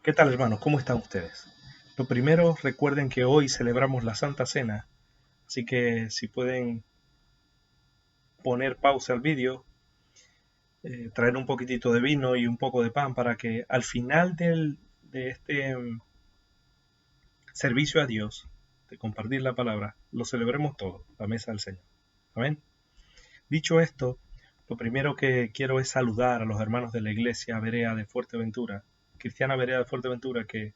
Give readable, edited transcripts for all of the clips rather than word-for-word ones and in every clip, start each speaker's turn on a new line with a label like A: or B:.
A: ¿Qué tal, hermanos? ¿Cómo están ustedes? Lo primero, recuerden que hoy celebramos la Santa Cena, así que si pueden poner pausa al vídeo, traer un poquitito de vino y un poco de pan para que al final de este servicio a Dios, de compartir la palabra, lo celebremos todos, la mesa del Señor. Amén. Dicho esto, lo primero que quiero es saludar a los hermanos de la iglesia Berea de Fuerteventura, Cristiana Berea de Fuerteventura, que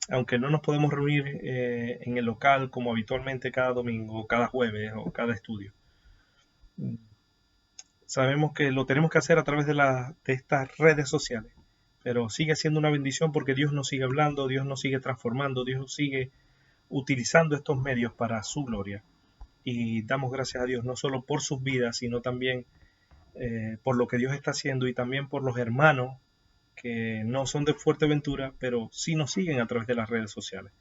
A: aunque no nos podemos reunir en el local como habitualmente cada domingo, o cada jueves, o cada estudio, sabemos que lo tenemos que hacer a través de estas redes sociales, pero sigue siendo una bendición porque Dios nos sigue hablando, Dios nos sigue transformando, Dios sigue utilizando estos medios para su gloria. Y damos gracias a Dios no solo por sus vidas, sino también por lo que Dios está haciendo y también por los hermanos que no son de Fuerteventura, pero sí nos siguen a través de las redes sociales.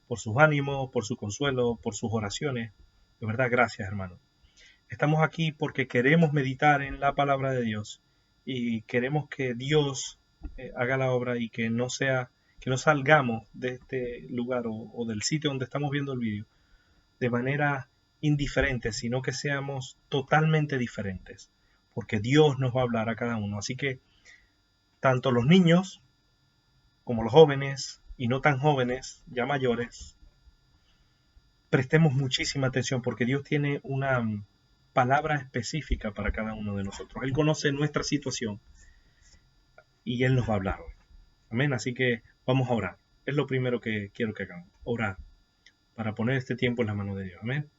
A: Por sus ánimos, por su consuelo, por sus oraciones. De verdad, gracias, hermano. Estamos aquí porque queremos meditar en la palabra de Dios y queremos que Dios haga la obra y que no salgamos de este lugar o del sitio donde estamos viendo el vídeo de manera indiferente, sino que seamos totalmente diferentes, porque Dios nos va a hablar a cada uno. Así que tanto los niños como los jóvenes y no tan jóvenes, ya mayores, prestemos muchísima atención porque Dios tiene una palabra específica para cada uno de nosotros. Él conoce nuestra situación y Él nos va a hablar hoy. Amén. Así que vamos a orar. Es lo primero que quiero que hagamos. Orar para poner este tiempo en la mano de Dios. Amén.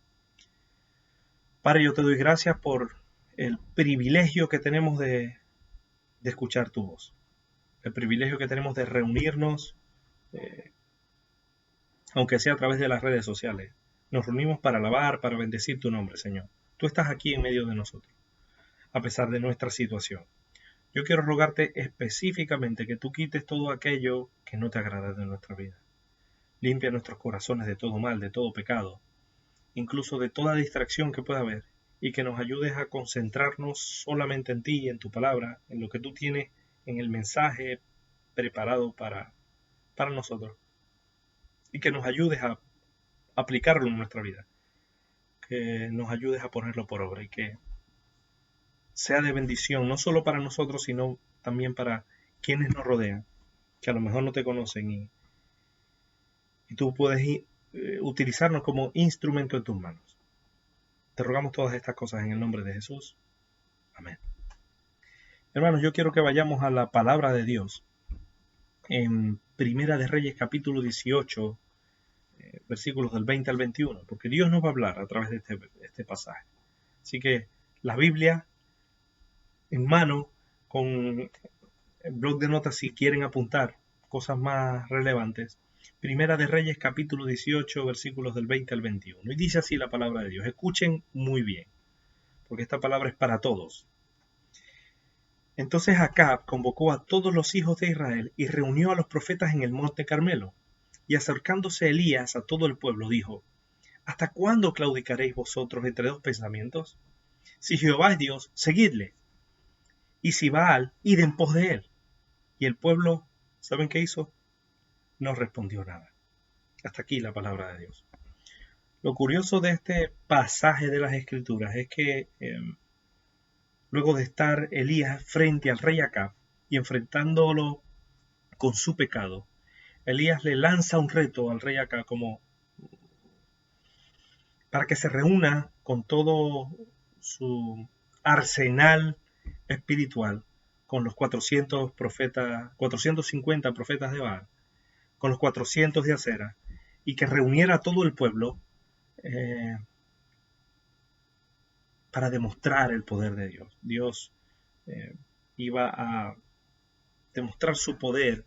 A: Padre, yo te doy gracias por el privilegio que tenemos de escuchar tu voz. El privilegio que tenemos de reunirnos, aunque sea a través de las redes sociales. Nos reunimos para alabar, para bendecir tu nombre, Señor. Tú estás aquí en medio de nosotros, a pesar de nuestra situación. Yo quiero rogarte específicamente que tú quites todo aquello que no te agrada de nuestra vida. Limpia nuestros corazones de todo mal, de todo pecado, incluso de toda distracción que pueda haber, y que nos ayudes a concentrarnos solamente en ti y en tu palabra, en lo que tú tienes en el mensaje preparado para nosotros, y que nos ayudes a aplicarlo en nuestra vida, que nos ayudes a ponerlo por obra y que sea de bendición, no solo para nosotros, sino también para quienes nos rodean, que a lo mejor no te conocen y tú puedes utilizarnos como instrumento en tus manos. Te rogamos todas estas cosas en el nombre de Jesús. Amén. Hermanos, yo quiero que vayamos a la palabra de Dios en Primera de Reyes capítulo 18, versículos del 20 al 21, porque Dios nos va a hablar a través de este pasaje. Así que la Biblia en mano, con el blog de notas si quieren apuntar cosas más relevantes. Primera de Reyes capítulo 18 versículos del 20 al 21. Y dice así la palabra de Dios. Escuchen muy bien, porque esta palabra es para todos. Entonces Acab convocó a todos los hijos de Israel y reunió a los profetas en el monte Carmelo. Y acercándose Elías a todo el pueblo dijo: ¿Hasta cuándo claudicaréis vosotros entre dos pensamientos? Si Jehová es Dios, seguidle. Y si Baal, id en pos de él. Y el pueblo, ¿saben qué hizo? No respondió nada. Hasta aquí la palabra de Dios. Lo curioso de este pasaje de las Escrituras es que luego de estar Elías frente al rey Acab y enfrentándolo con su pecado, Elías le lanza un reto al rey Acab como para que se reúna con todo su arsenal espiritual, con los 450 profetas de Baal, con los 400 de Acera, y que reuniera a todo el pueblo para demostrar el poder de Dios. Dios iba a demostrar su poder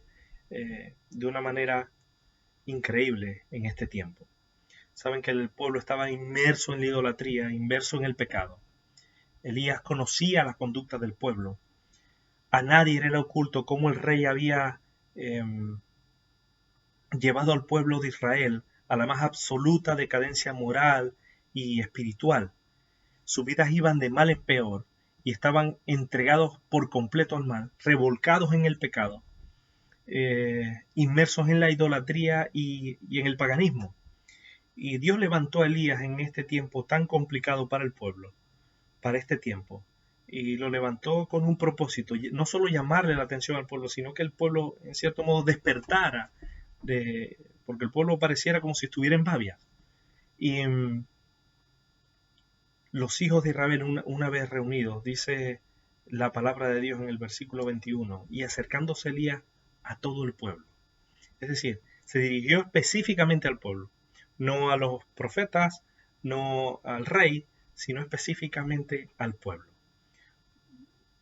A: de una manera increíble en este tiempo. Saben que el pueblo estaba inmerso en la idolatría, inmerso en el pecado. Elías conocía la conducta del pueblo. A nadie era oculto cómo el rey había llevado al pueblo de Israel a la más absoluta decadencia moral y espiritual. Sus vidas iban de mal en peor y estaban entregados por completo al mal, revolcados en el pecado. inmersos en la idolatría y en el paganismo. Y Dios levantó a Elías en este tiempo tan complicado para el pueblo, para este tiempo, y lo levantó con un propósito, no solo llamarle la atención al pueblo, sino que el pueblo en cierto modo despertara, porque el pueblo pareciera como si estuviera en babia. Y los hijos de Israel una vez reunidos, dice la palabra de Dios en el versículo 21, y acercándose Elías a todo el pueblo. Es decir, se dirigió específicamente al pueblo, no a los profetas, no al rey, sino específicamente al pueblo,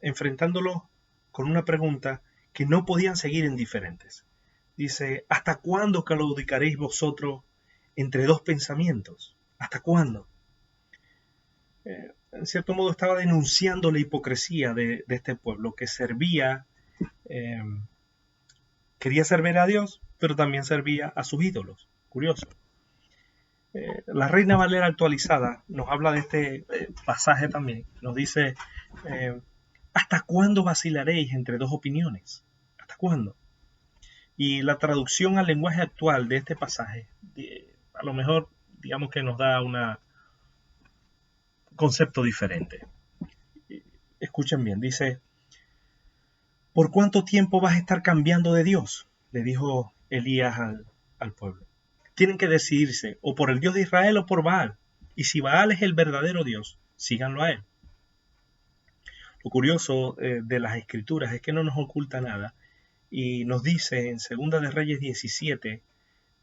A: enfrentándolos con una pregunta que no podían seguir indiferentes. Dice, ¿hasta cuándo claudicaréis vosotros entre dos pensamientos? ¿Hasta cuándo? En cierto modo estaba denunciando la hipocresía de este pueblo que servía, eh, quería servir a Dios, pero también servía a sus ídolos. Curioso. La Reina Valera actualizada nos habla de este pasaje también. Nos dice, ¿hasta cuándo vacilaréis entre dos opiniones? ¿Hasta cuándo? Y la traducción al lenguaje actual de este pasaje, a lo mejor, digamos que nos da un concepto diferente. Escuchen bien, dice, ¿por cuánto tiempo vas a estar cambiando de Dios? Le dijo Elías al pueblo. Tienen que decidirse o por el Dios de Israel o por Baal. Y si Baal es el verdadero Dios, síganlo a él. Lo curioso de las escrituras es que no nos oculta nada y nos dice en Segunda de Reyes 17,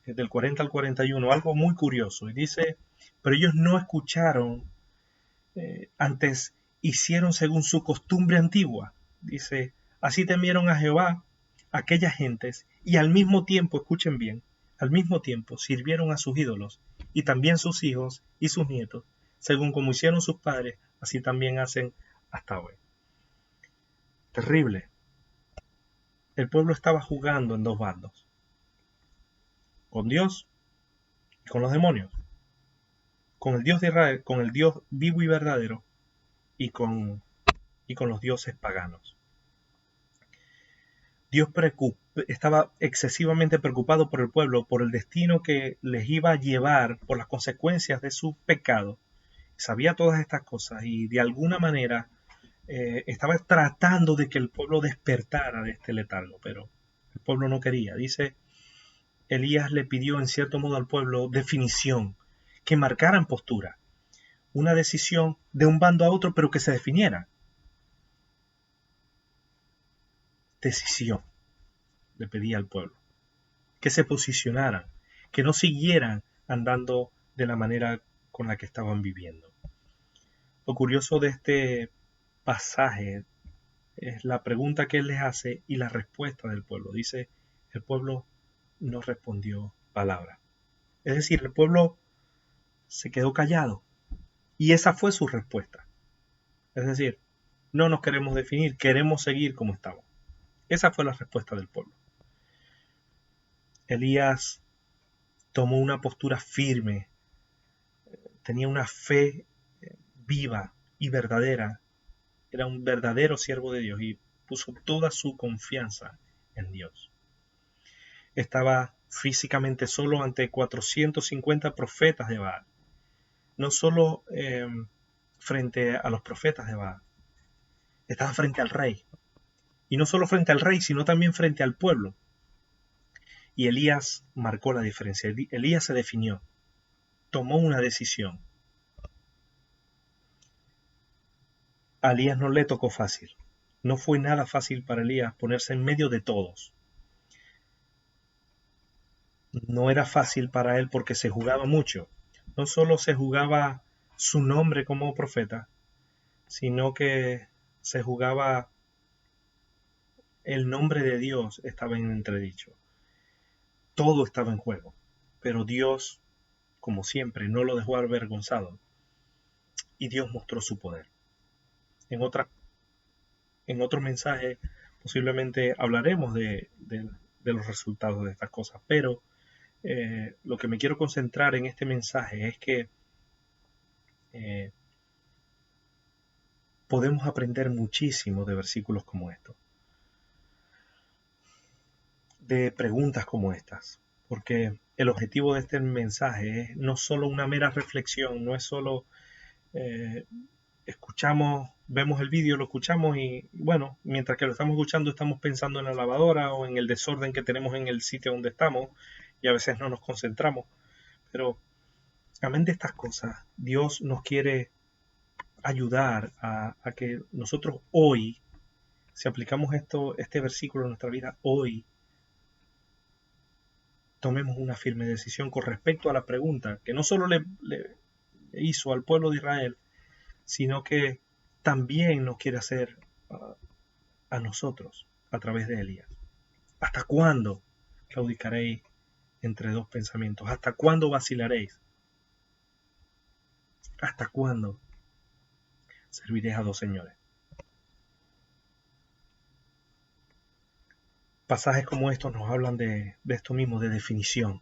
A: del 40 al 41, algo muy curioso. Y dice, pero ellos no escucharon, antes hicieron según su costumbre antigua. Dice, así temieron a Jehová aquellas gentes y al mismo tiempo, escuchen bien, al mismo tiempo sirvieron a sus ídolos y también sus hijos y sus nietos, según como hicieron sus padres, así también hacen hasta hoy. Terrible. El pueblo estaba jugando en dos bandos, con Dios y con los demonios, con el Dios de Israel, con el Dios vivo y verdadero y con los dioses paganos. Dios estaba excesivamente preocupado por el pueblo, por el destino que les iba a llevar, por las consecuencias de su pecado. Sabía todas estas cosas y de alguna manera estaba tratando de que el pueblo despertara de este letargo, pero el pueblo no quería. Dice, Elías le pidió en cierto modo al pueblo definición, que marcaran postura, una decisión de un bando a otro, pero que se definiera. Decisión, le pedía al pueblo, que se posicionaran, que no siguieran andando de la manera con la que estaban viviendo. Lo curioso de este pasaje es la pregunta que él les hace y la respuesta del pueblo. Dice, el pueblo no respondió palabra. Es decir, el pueblo se quedó callado y esa fue su respuesta. Es decir, no nos queremos definir, queremos seguir como estamos. Esa fue la respuesta del pueblo. Elías tomó una postura firme, tenía una fe viva y verdadera, era un verdadero siervo de Dios y puso toda su confianza en Dios. Estaba físicamente solo ante 450 profetas de Baal, no solo frente a los profetas de Baal, estaba frente al rey, y no solo frente al rey, sino también frente al pueblo. Y Elías marcó la diferencia. Elías se definió, tomó una decisión. A Elías no le tocó fácil. No fue nada fácil para Elías ponerse en medio de todos. No era fácil para él porque se jugaba mucho. No solo se jugaba su nombre como profeta, sino que se jugaba el nombre de Dios estaba en entredicho. Todo estaba en juego. Pero Dios, como siempre, no lo dejó avergonzado. Y Dios mostró su poder. En otro mensaje posiblemente hablaremos de los resultados de estas cosas, pero lo que me quiero concentrar en este mensaje es que podemos aprender muchísimo de versículos como estos. de preguntas como estas, porque el objetivo de este mensaje es no solo una mera reflexión, no es solo escuchamos, vemos el vídeo, lo escuchamos y bueno, mientras que lo estamos escuchando estamos pensando en la lavadora o en el desorden que tenemos en el sitio donde estamos y a veces no nos concentramos, pero amén de estas cosas, Dios nos quiere ayudar a que nosotros hoy, si aplicamos este versículo en nuestra vida hoy, tomemos una firme decisión con respecto a la pregunta que no solo le hizo al pueblo de Israel, sino que también nos quiere hacer a nosotros a través de Elías. ¿Hasta cuándo claudicaréis entre dos pensamientos? ¿Hasta cuándo vacilaréis? ¿Hasta cuándo serviréis a dos señores? Pasajes como estos nos hablan de esto mismo, de definición.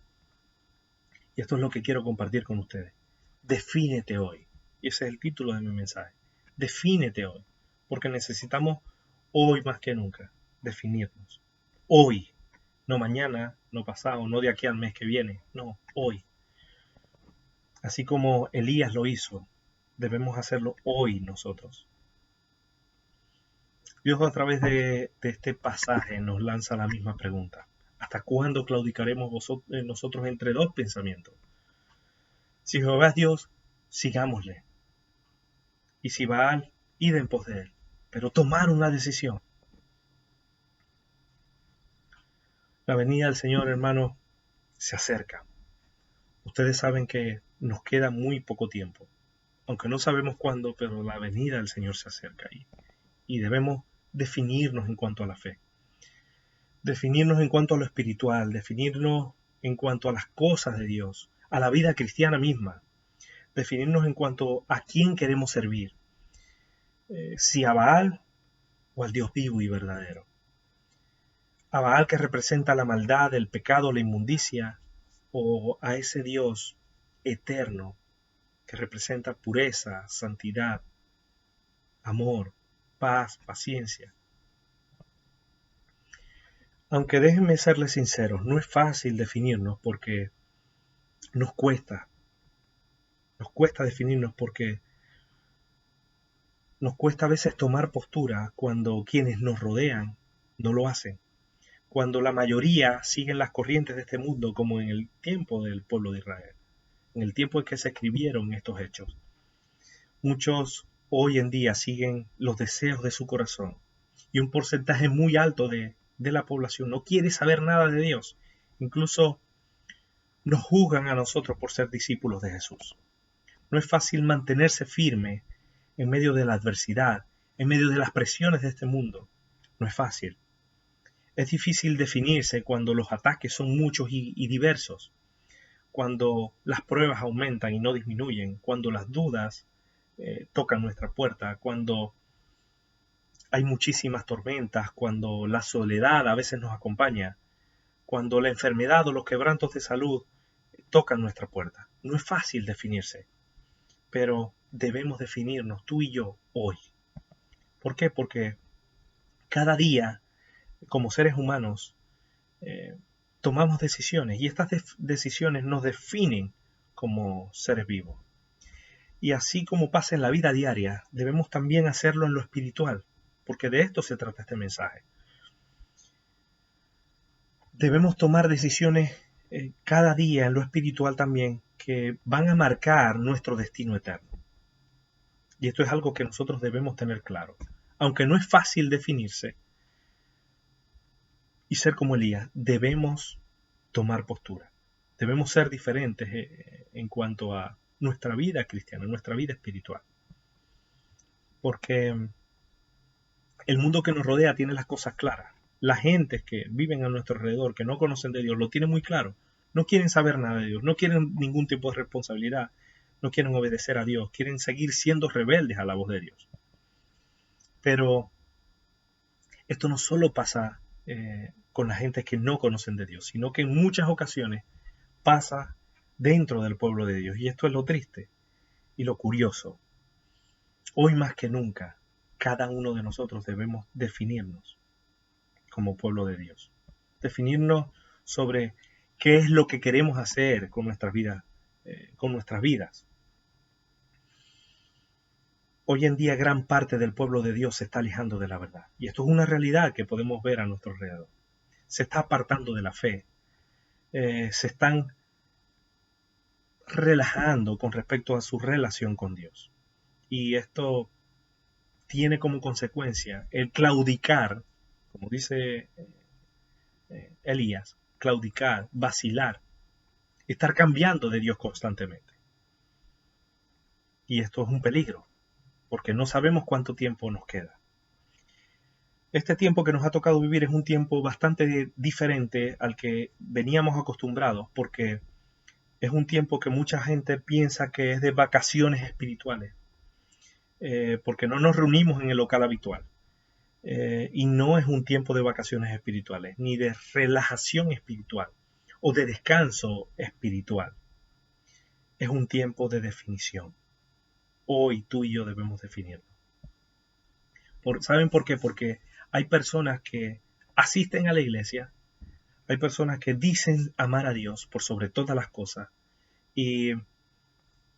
A: Y esto es lo que quiero compartir con ustedes. Defínete hoy. Y ese es el título de mi mensaje. Defínete hoy. Porque necesitamos hoy más que nunca definirnos. Hoy. No mañana, no pasado, no de aquí al mes que viene. No, hoy. Así como Elías lo hizo, debemos hacerlo hoy nosotros. Dios a través de este pasaje nos lanza la misma pregunta. ¿Hasta cuándo claudicaremos nosotros entre dos pensamientos? Si Jehová es Dios, sigámosle. Y si Baal, id en pos de él. Pero tomar una decisión. La venida del Señor, hermano, se acerca. Ustedes saben que nos queda muy poco tiempo. Aunque no sabemos cuándo, pero la venida del Señor se acerca. Y debemos definirnos en cuanto a la fe. Definirnos en cuanto a lo espiritual. Definirnos en cuanto a las cosas de Dios. A la vida cristiana misma. Definirnos en cuanto a quién queremos servir. Si a Baal o al Dios vivo y verdadero. A Baal, que representa la maldad, el pecado, la inmundicia, o a ese Dios eterno que representa pureza, santidad, amor, paz, paciencia. Aunque déjenme serles sinceros, no es fácil definirnos porque nos cuesta definirnos porque nos cuesta a veces tomar postura cuando quienes nos rodean no lo hacen. Cuando la mayoría siguen las corrientes de este mundo, como en el tiempo del pueblo de Israel, en el tiempo en que se escribieron estos hechos. Muchos hoy en día siguen los deseos de su corazón y un porcentaje muy alto de la población no quiere saber nada de Dios. Incluso nos juzgan a nosotros por ser discípulos de Jesús. No es fácil mantenerse firme en medio de la adversidad, en medio de las presiones de este mundo. No es fácil. Es difícil definirse cuando los ataques son muchos y diversos, cuando las pruebas aumentan y no disminuyen, cuando las dudas tocan nuestra puerta, cuando hay muchísimas tormentas, cuando la soledad a veces nos acompaña, cuando la enfermedad o los quebrantos de salud tocan nuestra puerta. No es fácil definirse, pero debemos definirnos tú y yo hoy. ¿Por qué? Porque cada día, como seres humanos, tomamos decisiones y estas decisiones nos definen como seres vivos. Y así como pasa en la vida diaria, debemos también hacerlo en lo espiritual, porque de esto se trata este mensaje. Debemos tomar decisiones cada día en lo espiritual también que van a marcar nuestro destino eterno. Y esto es algo que nosotros debemos tener claro. Aunque no es fácil definirse y ser como Elías, debemos tomar postura. Debemos ser diferentes en cuanto a nuestra vida cristiana, nuestra vida espiritual. Porque el mundo que nos rodea tiene las cosas claras. Las gentes que viven a nuestro alrededor, que no conocen de Dios, lo tienen muy claro. No quieren saber nada de Dios, no quieren ningún tipo de responsabilidad, no quieren obedecer a Dios, quieren seguir siendo rebeldes a la voz de Dios. Pero esto no solo pasa con las gentes que no conocen de Dios, sino que en muchas ocasiones pasa dentro del pueblo de Dios. Y esto es lo triste y lo curioso. Hoy más que nunca, cada uno de nosotros debemos definirnos como pueblo de Dios. definirnos sobre qué es lo que queremos hacer con nuestras vidas, Hoy en día gran parte del pueblo de Dios se está alejando de la verdad. Y esto es una realidad que podemos ver a nuestro alrededor. Se está apartando de la fe. Se están relajando con respecto a su relación con Dios. Y esto tiene como consecuencia el claudicar, como dice Elías, claudicar, vacilar, estar cambiando de Dios constantemente. Y esto es un peligro, porque no sabemos cuánto tiempo nos queda. Este tiempo que nos ha tocado vivir es un tiempo bastante diferente al que veníamos acostumbrados, porque es un tiempo que mucha gente piensa que es de vacaciones espirituales, porque no nos reunimos en el local habitual. Y no es un tiempo de vacaciones espirituales, ni de relajación espiritual o de descanso espiritual. Es un tiempo de definición. Hoy tú y yo debemos definirlo. ¿Saben por qué? Porque hay personas que asisten a la iglesia, hay personas que dicen amar a Dios por sobre todas las cosas y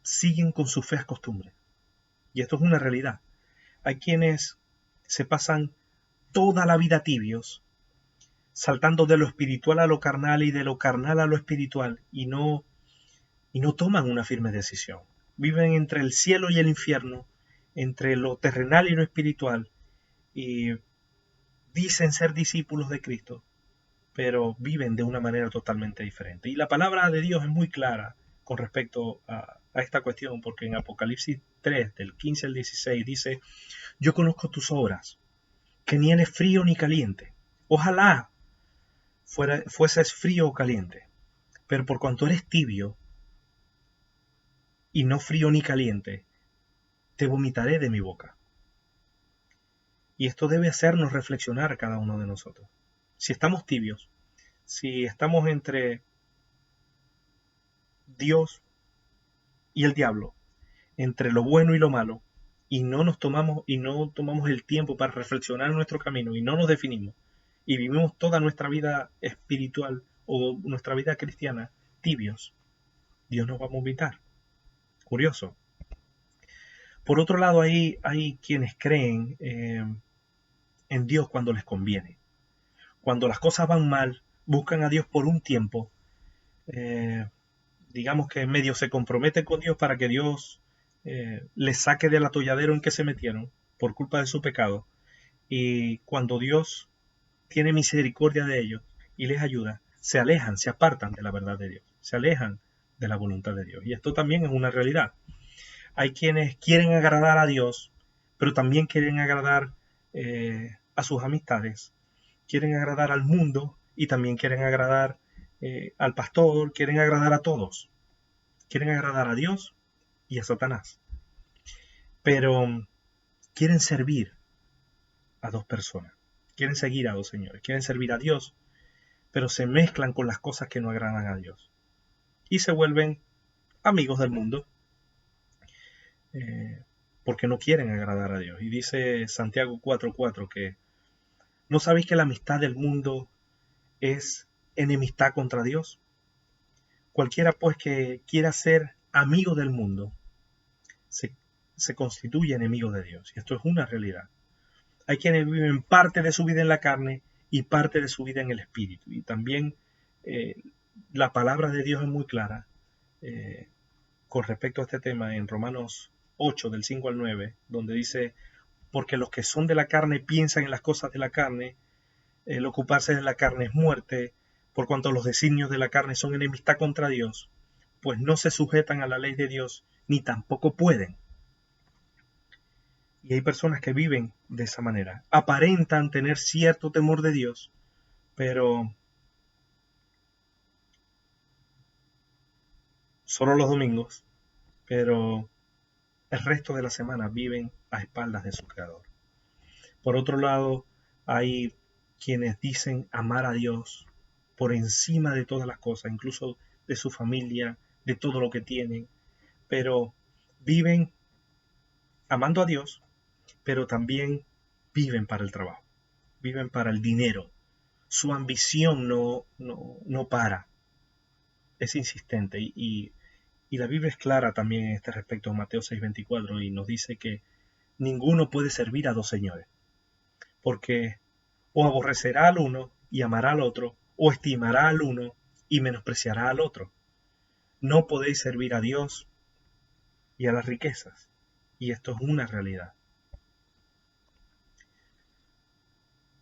A: siguen con sus feas costumbres. Y esto es una realidad. Hay quienes se pasan toda la vida tibios, saltando de lo espiritual a lo carnal y de lo carnal a lo espiritual, y no toman una firme decisión. Viven entre el cielo y el infierno, entre lo terrenal y lo espiritual, y dicen ser discípulos de Cristo, pero viven de una manera totalmente diferente. Y la palabra de Dios es muy clara con respecto a esta cuestión, porque en Apocalipsis 3, del 15 al 16, dice: yo conozco tus obras, que ni eres frío ni caliente. Ojalá fueses frío o caliente, pero por cuanto eres tibio y no frío ni caliente, te vomitaré de mi boca. Y esto debe hacernos reflexionar a cada uno de nosotros. Si estamos tibios, si estamos entre Dios y el diablo, entre lo bueno y lo malo, y no tomamos el tiempo para reflexionar en nuestro camino y no nos definimos, y vivimos toda nuestra vida espiritual o nuestra vida cristiana tibios, Dios nos va a vomitar. Curioso. Por otro lado, hay quienes creen en Dios cuando les conviene. Cuando las cosas van mal, buscan a Dios por un tiempo. Digamos que medio se comprometen con Dios para que Dios les saque del atolladero en que se metieron por culpa de su pecado. Y cuando Dios tiene misericordia de ellos y les ayuda, se alejan, se apartan de la verdad de Dios, se alejan de la voluntad de Dios. Y esto también es una realidad. Hay quienes quieren agradar a Dios, pero también quieren agradar a sus amistades, quieren agradar al mundo y también quieren agradar al pastor, quieren agradar a todos, quieren agradar a Dios y a Satanás, pero quieren servir a dos personas, quieren seguir a dos señores, quieren servir a Dios, pero se mezclan con las cosas que no agradan a Dios y se vuelven amigos del mundo. Porque no quieren agradar a Dios. Y dice Santiago 4:4 que ¿no sabéis que la amistad del mundo es enemistad contra Dios? Cualquiera pues que quiera ser amigo del mundo se constituye enemigo de Dios. Y esto es una realidad. Hay quienes viven parte de su vida en la carne y parte de su vida en el espíritu. Y también la palabra de Dios es muy clara con respecto a este tema en Romanos 8, del 5 al 9, donde dice: porque los que son de la carne piensan en las cosas de la carne, el ocuparse de la carne es muerte, por cuanto los designios de la carne son enemistad contra Dios, pues no se sujetan a la ley de Dios, ni tampoco pueden. Y hay personas que viven de esa manera, aparentan tener cierto temor de Dios, pero solo los domingos, pero el resto de la semana viven a espaldas de su Creador. Por otro lado, hay quienes dicen amar a Dios por encima de todas las cosas, incluso de su familia, de todo lo que tienen, pero viven amando a Dios, pero también viven para el trabajo, viven para el dinero, su ambición no para, es insistente. Y la Biblia es clara también en este respecto en Mateo 6:24 y nos dice que ninguno puede servir a dos señores, porque o aborrecerá al uno y amará al otro, o estimará al uno y menospreciará al otro. No podéis servir a Dios y a las riquezas. Y esto es una realidad.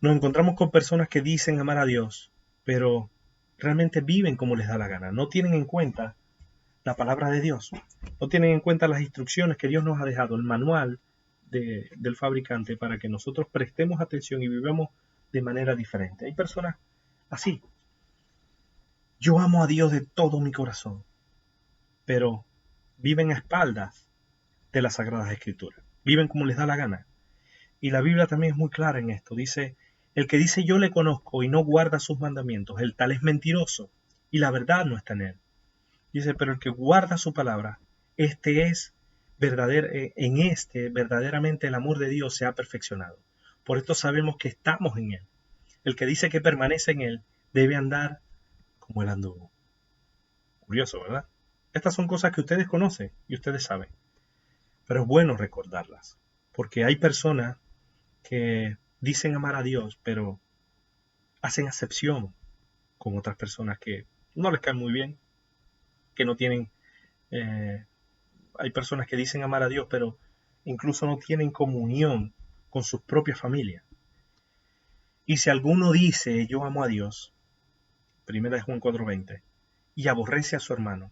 A: Nos encontramos con personas que dicen amar a Dios, pero realmente viven como les da la gana. No tienen en cuenta la palabra de Dios. No tienen en cuenta las instrucciones que Dios nos ha dejado, el manual del fabricante para que nosotros prestemos atención y vivamos de manera diferente. Hay personas así. Yo amo a Dios de todo mi corazón, pero viven a espaldas de las Sagradas Escrituras. Viven como les da la gana. Y la Biblia también es muy clara en esto. Dice, el que dice yo le conozco y no guarda sus mandamientos, el tal es mentiroso y la verdad no está en él. Dice, pero el que guarda su palabra, verdaderamente el amor de Dios se ha perfeccionado. Por esto sabemos que estamos en él. El que dice que permanece en él debe andar como él anduvo. Curioso, ¿verdad? Estas son cosas que ustedes conocen y ustedes saben. Pero es bueno recordarlas, porque hay personas que dicen amar a Dios, pero hacen acepción con otras personas que no les caen muy bien, que no tienen... hay personas que dicen amar a Dios, pero incluso no tienen comunión con sus propias familias. Y si alguno dice yo amo a Dios, 1 Juan 4:20, y aborrece a su hermano,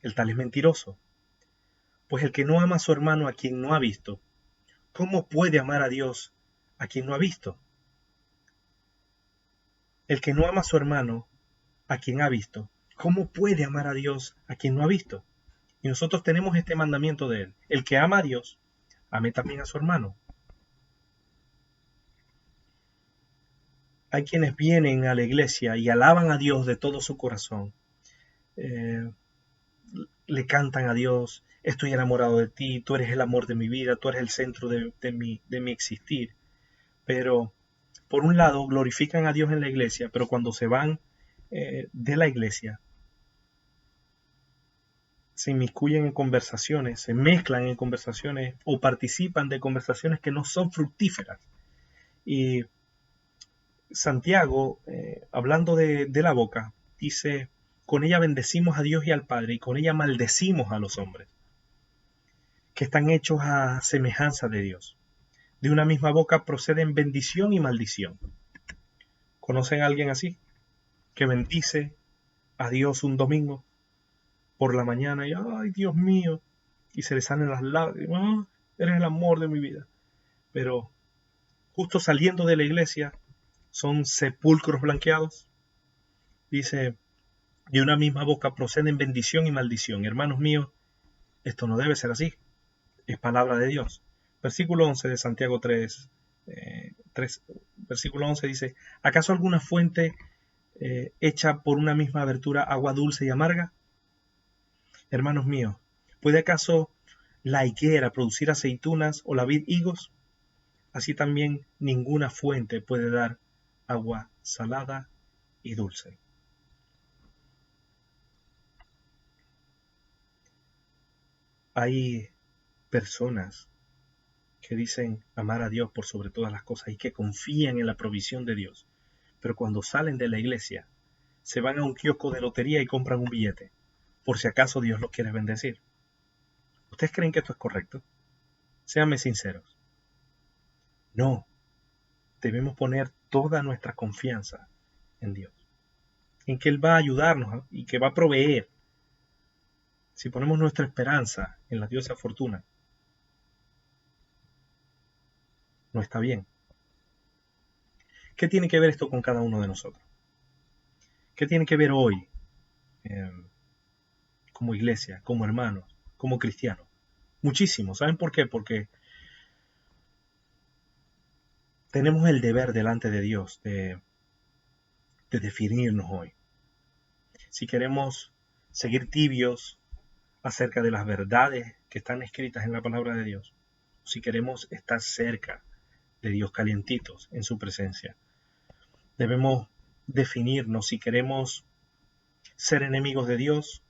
A: el tal es mentiroso. Pues el que no ama a su hermano a quien no ha visto, ¿cómo puede amar a Dios a quien no ha visto? El que no ama a su hermano a quien ha visto, ¿cómo puede amar a Dios a quien no ha visto? Y nosotros tenemos este mandamiento de él. El que ama a Dios, ame también a su hermano. Hay quienes vienen a la iglesia y alaban a Dios de todo su corazón. Le cantan a Dios, estoy enamorado de ti, tú eres el amor de mi vida, tú eres el centro de mi existir. Pero, por un lado, glorifican a Dios en la iglesia, pero cuando se van de la iglesia, se inmiscuyen en conversaciones, se mezclan en conversaciones o participan de conversaciones que no son fructíferas. Y Santiago, hablando de la boca, dice, con ella bendecimos a Dios y al Padre, y con ella maldecimos a los hombres, que están hechos a semejanza de Dios. De una misma boca proceden bendición y maldición. ¿Conocen a alguien así? Que bendice a Dios un domingo por la mañana y, ay, Dios mío, y se le salen las lágrimas, eres el amor de mi vida. Pero justo saliendo de la iglesia, son sepulcros blanqueados. Dice, de una misma boca proceden bendición y maldición. Hermanos míos, esto no debe ser así. Es palabra de Dios. Versículo 11 de Santiago 3, versículo 11 dice, ¿acaso alguna fuente hecha por una misma abertura agua dulce y amarga? Hermanos míos, ¿puede acaso la higuera producir aceitunas o la vid higos? Así también ninguna fuente puede dar agua salada y dulce. Hay personas que dicen amar a Dios por sobre todas las cosas y que confían en la provisión de Dios, pero cuando salen de la iglesia se van a un kiosco de lotería y compran un billete, por si acaso Dios los quiere bendecir. ¿Ustedes creen que esto es correcto? Séanme sinceros. No, debemos poner toda nuestra confianza en Dios, en que Él va a ayudarnos y que va a proveer. Si ponemos nuestra esperanza en la diosa Fortuna, no está bien. ¿Qué tiene que ver esto con cada uno de nosotros? ¿Qué tiene que ver hoy como iglesia, como hermanos, como cristianos? Muchísimo. ¿Saben por qué? Porque tenemos el deber delante de Dios de definirnos hoy. Si queremos seguir tibios acerca de las verdades que están escritas en la palabra de Dios, si queremos estar cerca de Dios, calientitos en su presencia, Debemos definirnos si queremos ser enemigos de Dios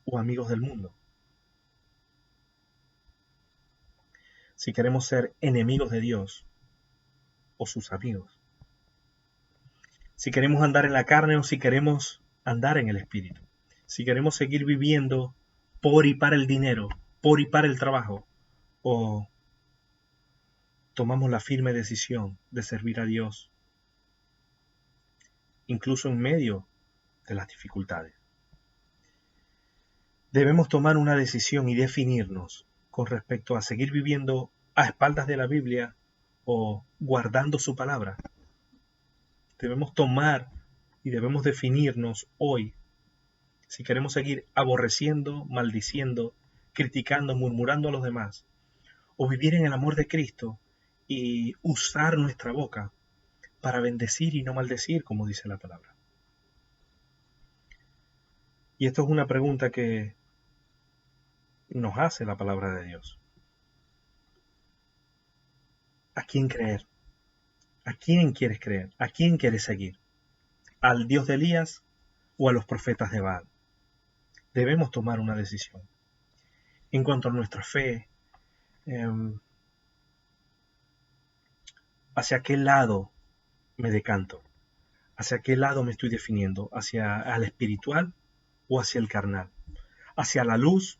A: o amigos del mundo. Si queremos ser enemigos de Dios o sus amigos. Si queremos andar en la carne o si queremos andar en el Espíritu. Si queremos seguir viviendo por y para el dinero, por y para el trabajo, o tomamos la firme decisión de servir a Dios, incluso en medio de las dificultades. Debemos tomar una decisión y definirnos con respecto a seguir viviendo a espaldas de la Biblia o guardando su palabra. Debemos tomar y debemos definirnos hoy si queremos seguir aborreciendo, maldiciendo, criticando, murmurando a los demás, o vivir en el amor de Cristo y usar nuestra boca para bendecir y no maldecir, como dice la palabra. Y esto es una pregunta que nos hace la palabra de Dios. ¿A quién creer? ¿A quién quieres creer? ¿A quién quieres seguir? ¿Al Dios de Elías o a los profetas de Baal? Debemos tomar una decisión. En cuanto a nuestra fe, ¿hacia qué lado me decanto? ¿Hacia qué lado me estoy definiendo? ¿Hacia el espiritual o hacia el carnal? ¿Hacia la luz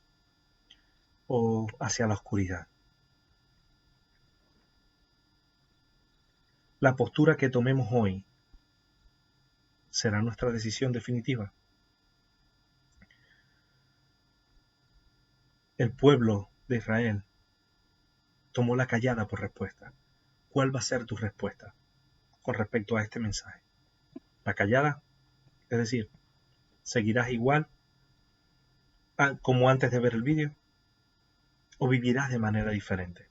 A: o hacia la oscuridad? La postura que tomemos hoy será nuestra decisión definitiva. El pueblo de Israel tomó la callada por respuesta. ¿Cuál va a ser tu respuesta con respecto a este mensaje? ¿La callada? Es decir, ¿seguirás igual como antes de ver el vídeo? ¿O vivirás de manera diferente?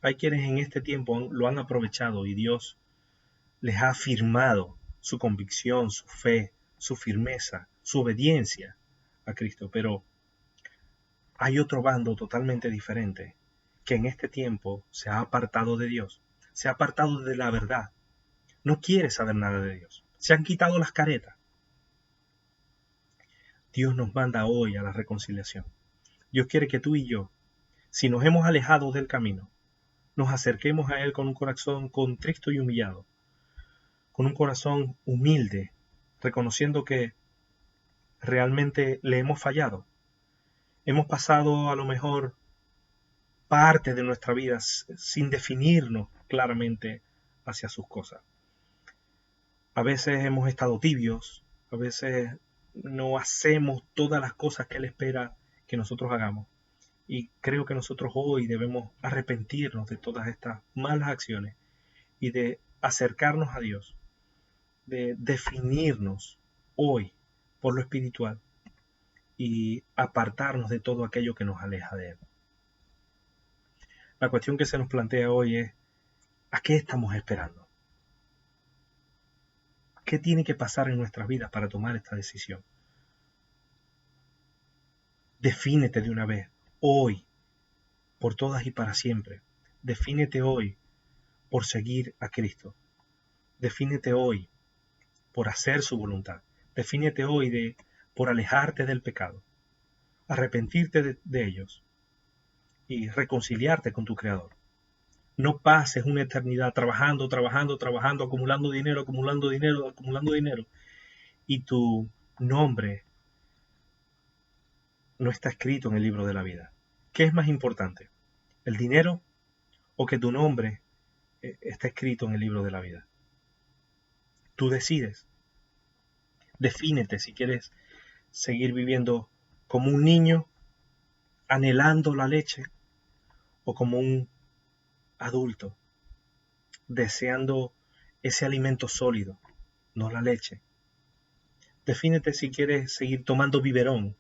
A: Hay quienes en este tiempo lo han aprovechado y Dios les ha afirmado su convicción, su fe, su firmeza, su obediencia a Cristo. Pero hay otro bando totalmente diferente que en este tiempo se ha apartado de Dios, se ha apartado de la verdad, no quiere saber nada de Dios, se han quitado las caretas. Dios nos manda hoy a la reconciliación. Dios quiere que tú y yo, si nos hemos alejado del camino, nos acerquemos a Él con un corazón contrito y humillado, con un corazón humilde, reconociendo que realmente le hemos fallado. Hemos pasado a lo mejor parte de nuestra vida sin definirnos claramente hacia sus cosas. A veces hemos estado tibios, a veces no hacemos todas las cosas que Él espera que nosotros hagamos. Y creo que nosotros hoy debemos arrepentirnos de todas estas malas acciones y de acercarnos a Dios, de definirnos hoy por lo espiritual y apartarnos de todo aquello que nos aleja de Él. La cuestión que se nos plantea hoy es, ¿a qué estamos esperando? ¿Qué tiene que pasar en nuestras vidas para tomar esta decisión? Defínete de una vez, hoy, por todas y para siempre. Defínete hoy por seguir a Cristo. Defínete hoy por hacer su voluntad. Defínete hoy por alejarte del pecado, arrepentirte de ellos y reconciliarte con tu Creador. No pases una eternidad trabajando, acumulando dinero, y tu nombre no está escrito en el libro de la vida. ¿Qué es más importante? ¿El dinero o que tu nombre está escrito en el libro de la vida? Tú decides. Defínete si quieres seguir viviendo como un niño anhelando la leche o como un adulto deseando ese alimento sólido, no la leche. Defínete si quieres seguir tomando biberón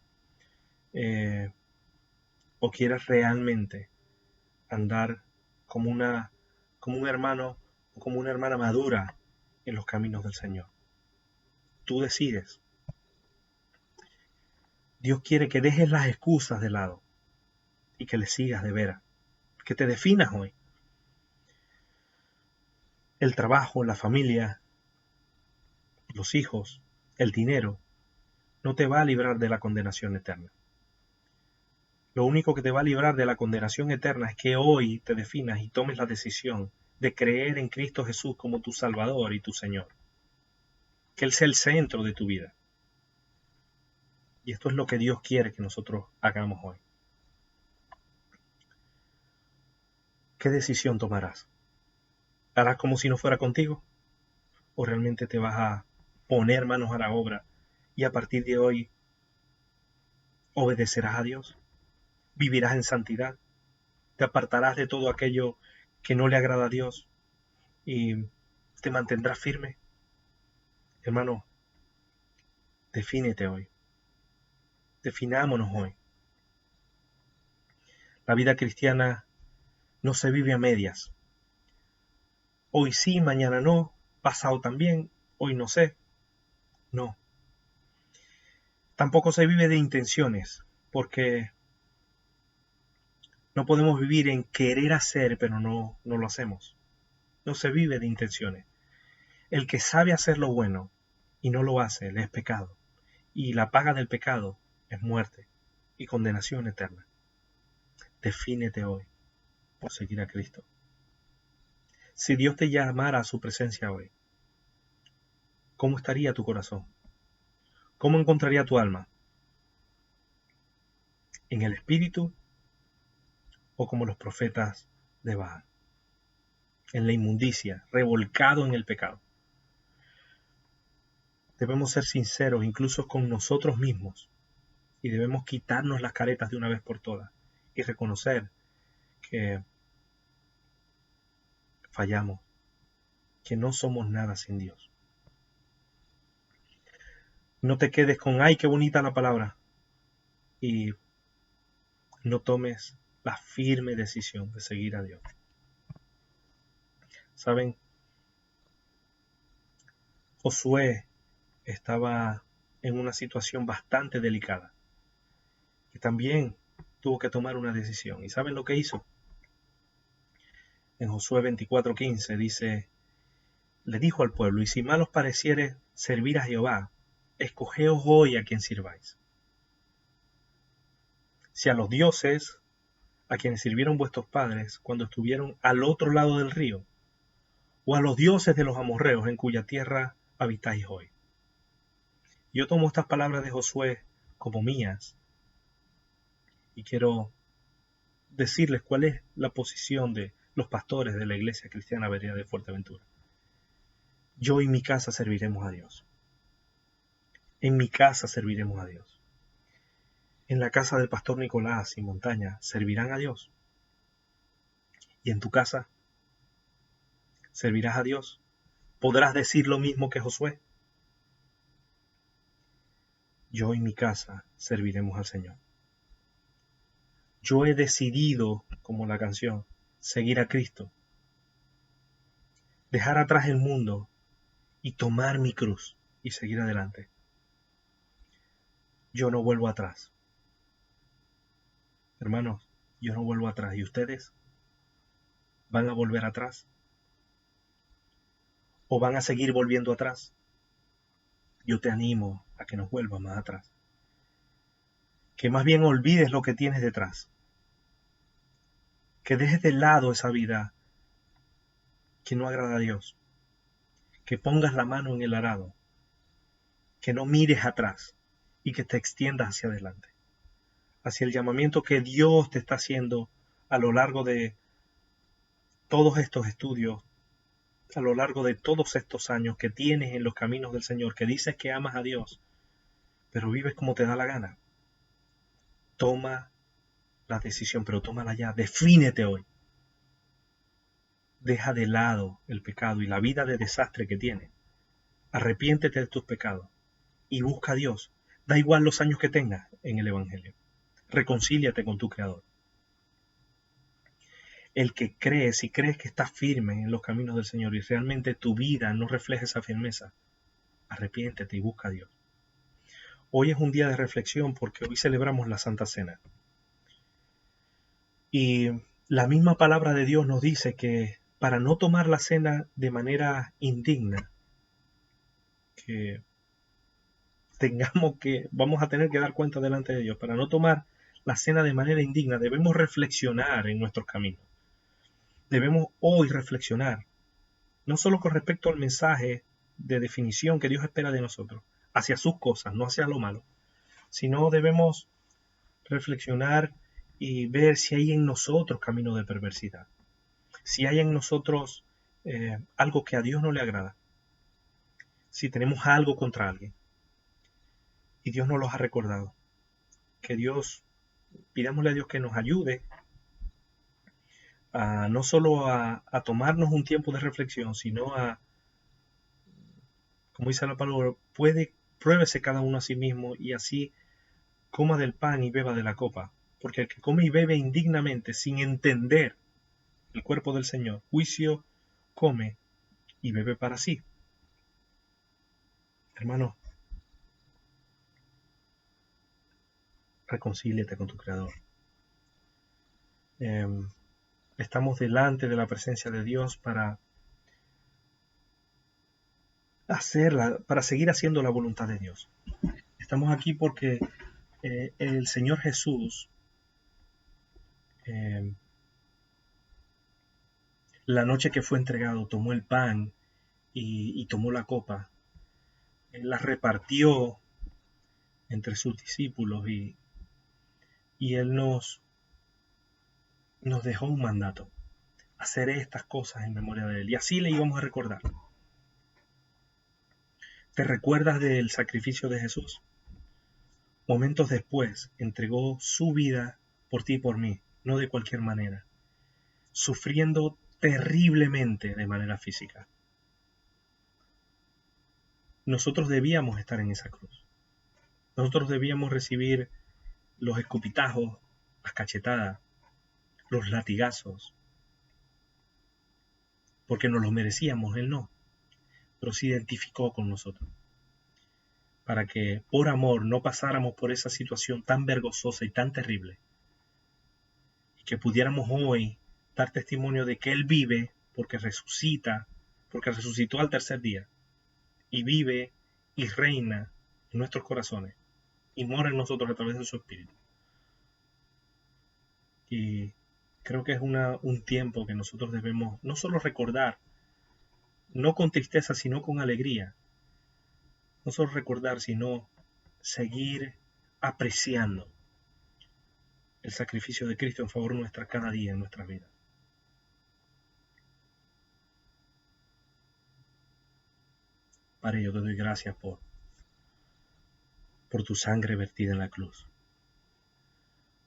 A: o quieres realmente andar como un hermano o como una hermana madura en los caminos del Señor. Tú decides. Dios quiere que dejes las excusas de lado y que le sigas de veras, que te definas hoy. el trabajo, la familia, los hijos, el dinero, no te va a librar de la condenación eterna. Lo único que te va a librar de la condenación eterna es que hoy te definas y tomes la decisión de creer en Cristo Jesús como tu Salvador y tu Señor. Que Él sea el centro de tu vida. Y esto es lo que Dios quiere que nosotros hagamos hoy. ¿Qué decisión tomarás? ¿Harás como si no fuera contigo? ¿O realmente te vas a poner manos a la obra y a partir de hoy obedecerás a Dios? ¿Vivirás en santidad? ¿Te apartarás de todo aquello que no le agrada a Dios y te mantendrás firme? Hermano, defínete hoy. Definámonos hoy. La vida cristiana no se vive a medias. Hoy sí, mañana no, pasado también, hoy no sé. No. Tampoco se vive de intenciones, porque no podemos vivir en querer hacer, pero no lo hacemos. No se vive de intenciones. El que sabe hacer lo bueno y no lo hace, le es pecado. Y la paga del pecado es muerte y condenación eterna. Defínete hoy por seguir a Cristo. Si Dios te llamara a su presencia hoy, ¿cómo estaría tu corazón? ¿Cómo encontraría tu alma? ¿En el espíritu o como los profetas de Baal? En la inmundicia, revolcado en el pecado. Debemos ser sinceros incluso con nosotros mismos y debemos quitarnos las caretas de una vez por todas y reconocer que fallamos, que no somos nada sin Dios. No te quedes con, ay, qué bonita la palabra, y no tomes la firme decisión de seguir a Dios. ¿Saben? Josué estaba en una situación bastante delicada y también tuvo que tomar una decisión. ¿Y saben lo que hizo? En Josué 24:15 dice, le dijo al pueblo, y si mal os pareciere servir a Jehová, escogeos hoy a quien sirváis. Si a los dioses a quienes sirvieron vuestros padres cuando estuvieron al otro lado del río, o a los dioses de los amorreos en cuya tierra habitáis hoy. Yo tomo estas palabras de Josué como mías y quiero decirles cuál es la posición de los pastores de la Iglesia Cristiana Berea de Fuerteventura. Yo y mi casa serviremos a Dios. En mi casa serviremos a Dios. En la casa del pastor Nicolás y Montaña servirán a Dios. Y en tu casa servirás a Dios. ¿Podrás decir lo mismo que Josué? Yo y mi casa serviremos al Señor. Yo he decidido, como la canción, seguir a Cristo. Dejar atrás el mundo y tomar mi cruz y seguir adelante. Yo no vuelvo atrás. Hermanos, yo no vuelvo atrás. ¿Y ustedes van a volver atrás? ¿O van a seguir volviendo atrás? Yo te animo a que no vuelvas más atrás. Que más bien olvides lo que tienes detrás. Que dejes de lado esa vida que no agrada a Dios. Que pongas la mano en el arado. Que no mires atrás y que te extiendas hacia adelante. Hacia el llamamiento que Dios te está haciendo a lo largo de todos estos estudios, a lo largo de todos estos años que tienes en los caminos del Señor, que dices que amas a Dios, pero vives como te da la gana. Toma la decisión, pero tómala ya, defínete hoy. Deja de lado el pecado y la vida de desastre que tienes. Arrepiéntete de tus pecados y busca a Dios. Da igual los años que tengas en el Evangelio. Reconcíliate con tu Creador. El que cree, si crees que estás firme en los caminos del Señor y realmente tu vida no refleja esa firmeza, arrepiéntete y busca a Dios. Hoy es un día de reflexión porque hoy celebramos la Santa Cena. Y la misma palabra de Dios nos dice que para no tomar la cena de manera indigna, que vamos a tener que dar cuenta delante de Dios, para no tomar la cena de manera indigna, debemos reflexionar en nuestros caminos. Debemos hoy reflexionar, no solo con respecto al mensaje de definición que Dios espera de nosotros, hacia sus cosas, no hacia lo malo, sino debemos reflexionar y ver si hay en nosotros camino de perversidad, si hay en nosotros algo que a Dios no le agrada, si tenemos algo contra alguien y Dios nos los ha recordado. Que Dios, pidámosle a Dios que nos ayude a no solo a tomarnos un tiempo de reflexión, sino a, como dice la palabra, pruébese cada uno a sí mismo y así coma del pan y beba de la copa. Porque el que come y bebe indignamente, sin entender el cuerpo del Señor, juicio come y bebe para sí. Hermano, reconcíliate con tu Creador. Estamos delante de la presencia de Dios para seguir haciendo la voluntad de Dios. Estamos aquí porque el Señor Jesús, la noche que fue entregado, tomó el pan y tomó la copa, la repartió entre sus discípulos y Él nos dejó un mandato, hacer estas cosas en memoria de Él. Y así le íbamos a recordar. ¿Te recuerdas del sacrificio de Jesús? Momentos después entregó su vida por ti y por mí, no de cualquier manera, sufriendo terriblemente de manera física. Nosotros debíamos estar en esa cruz. Nosotros debíamos recibir los escupitajos, las cachetadas, los latigazos, porque nos los merecíamos, Él no, pero se identificó con nosotros, para que por amor no pasáramos por esa situación tan vergonzosa y tan terrible, y que pudiéramos hoy dar testimonio de que Él vive, porque resucitó al tercer día, y vive y reina en nuestros corazones, y mora en nosotros a través de su Espíritu. Y creo que es un tiempo que nosotros debemos no solo recordar, no con tristeza, sino con alegría. No solo recordar, sino seguir apreciando el sacrificio de Cristo en favor nuestra cada día en nuestra vida. Padre, yo te doy gracias por tu sangre vertida en la cruz,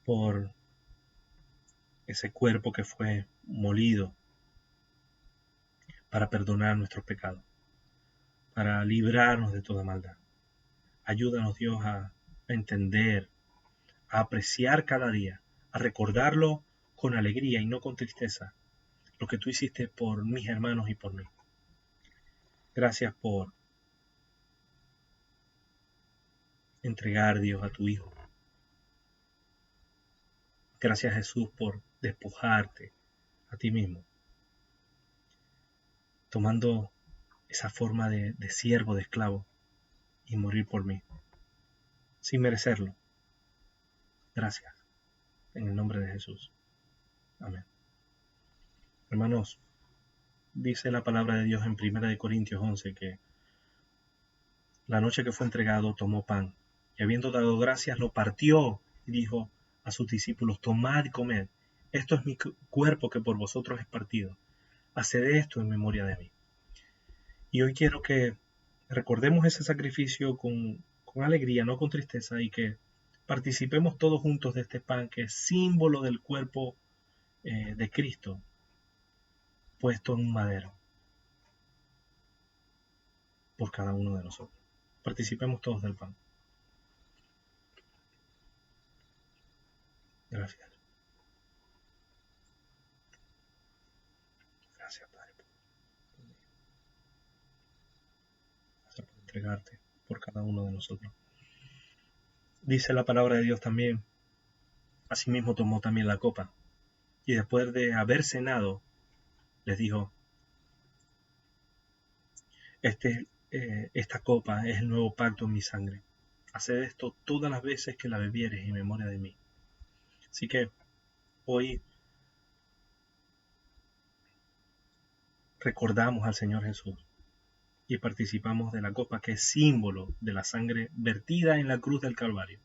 A: por ese cuerpo que fue molido para perdonar nuestros pecados, para librarnos de toda maldad. Ayúdanos, Dios, a entender, a apreciar cada día, a recordarlo con alegría y no con tristeza, lo que tú hiciste por mis hermanos y por mí. Gracias por entregar, Dios, a tu Hijo. Gracias, Jesús, por despojarte a ti mismo, tomando esa forma de siervo, de esclavo, y morir por mí, sin merecerlo. Gracias, en el nombre de Jesús. Amén. Hermanos, dice la palabra de Dios en 1 Corintios 11 que la noche que fue entregado tomó pan, y habiendo dado gracias lo partió y dijo a sus discípulos: tomad y comed, esto es mi cuerpo que por vosotros es partido, haced esto en memoria de mí. Y hoy quiero que recordemos ese sacrificio con alegría, no con tristeza, y que participemos todos juntos de este pan que es símbolo del cuerpo de Cristo puesto en un madero por cada uno de nosotros. Participemos todos del pan. Gracias. Gracias, Padre. Gracias por entregarte por cada uno de nosotros. Dice la palabra de Dios también: asimismo tomó también la copa, y después de haber cenado, les dijo, esta copa es el nuevo pacto en mi sangre. Haced esto todas las veces que la bebieres en memoria de mí. Así que hoy recordamos al Señor Jesús y participamos de la copa que es símbolo de la sangre vertida en la cruz del Calvario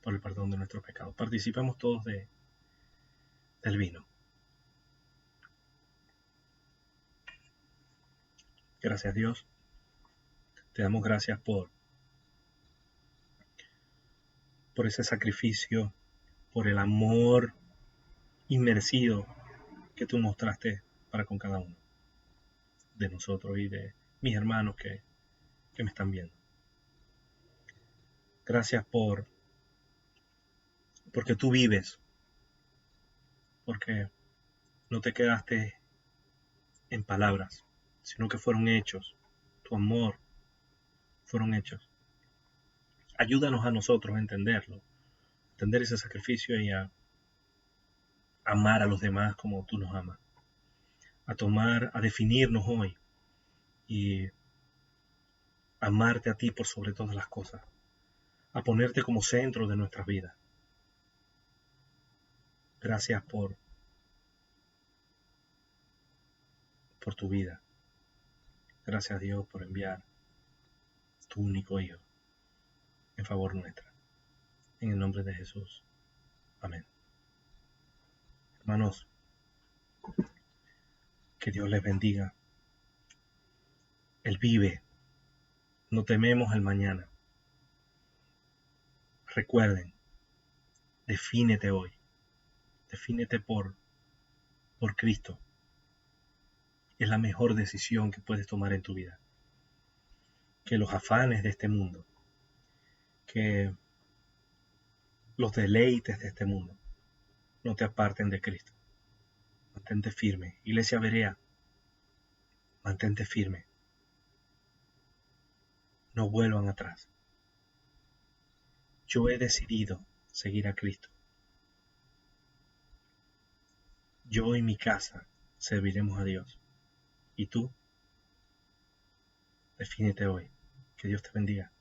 A: por el perdón de nuestros pecados. Participamos todos del vino. Gracias Dios. Te damos gracias por ese sacrificio, por el amor inmerecido que tú mostraste para con cada uno de nosotros y de mis hermanos que me están viendo. Gracias porque tú vives, porque no te quedaste en palabras, sino que fueron hechos. Tu amor fueron hechos. Ayúdanos a nosotros a entenderlo, entender ese sacrificio y a amar a los demás como tú nos amas, a definirnos hoy y amarte a ti por sobre todas las cosas, a ponerte como centro de nuestras vidas. Gracias por tu vida. Gracias Dios por enviar tu único Hijo en favor nuestra. En el nombre de Jesús. Amén. Hermanos, que Dios les bendiga. Él vive. No tememos el mañana. Recuerden, defínete hoy. Defínete por Cristo. Es la mejor decisión que puedes tomar en tu vida. Que los afanes de este mundo, que los deleites de este mundo, no te aparten de Cristo. Mantente firme. Iglesia Berea, mantente firme. No vuelvan atrás. Yo he decidido seguir a Cristo. Yo y mi casa serviremos a Dios. ¿Y tú? Defínete hoy. Que Dios te bendiga.